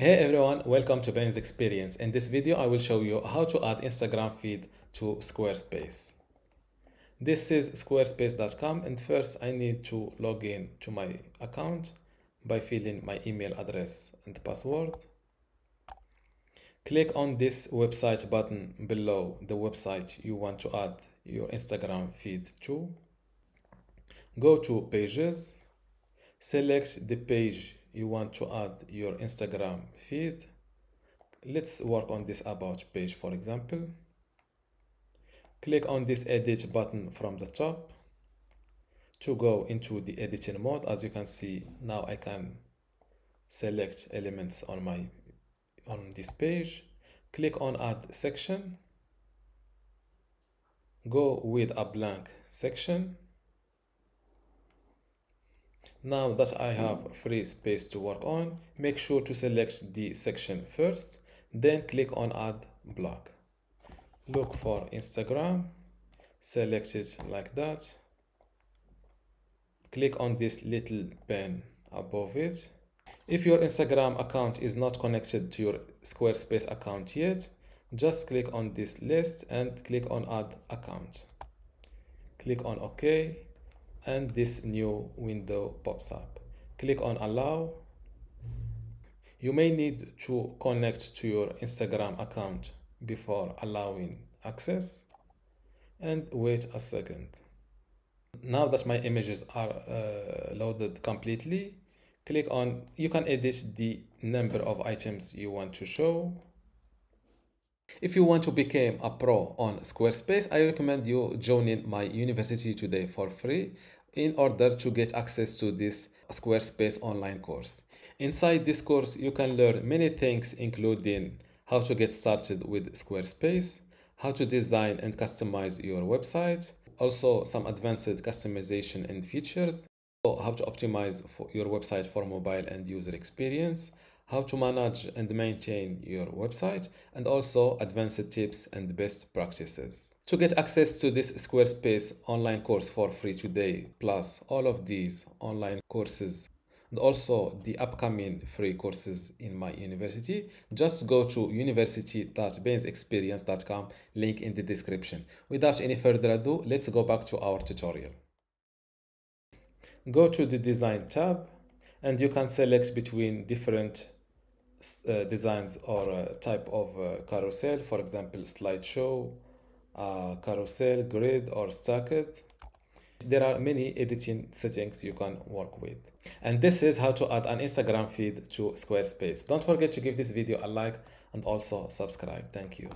Hey everyone, welcome to Ben's Experience. In this video, I will show you how to add Instagram feed to Squarespace. This is squarespace.com, and first I need to log in to my account by filling my email address and password. Click on this website button below the website you want to add your Instagram feed to. Go to Pages. Select the page you want to add your Instagram feed. Let's work on this about page, for example. Click on this edit button from the top to go into the editing mode. As you can see, now I can select elements on this page. Click on add section. Go with a blank section. Now that I have free space to work on, make sure to select the section first, then click on add block. Look for Instagram, select it like that. Click on this little pen above it. If your Instagram account is not connected to your Squarespace account yet, just click on this list and click on add account. Click on OK. And this new window pops up. Click on allow. You may need to connect to your Instagram account before allowing access, and wait a second. Now that my images are loaded completely, you can edit the number of items you want to show. If you want to become a pro on Squarespace, I recommend you joining my university today for free in order to get access to this Squarespace online course. Inside this course, you can learn many things, including how to get started with Squarespace, how to design and customize your website, also some advanced customization and features, how to optimize your website for mobile and user experience, how to manage and maintain your website, and also advanced tips and best practices. To get access to this Squarespace online course for free today, plus all of these online courses and also the upcoming free courses in my university, just go to university.bensexperience.com, link in the description. Without any further ado, let's go back to our tutorial. Go to the design tab and you can select between different designs or type of carousel, for example slideshow, carousel, grid, or stacked. There are many editing settings you can work with. And this is how to add an Instagram feed to Squarespace. Don't forget to give this video a like and also subscribe. Thank you.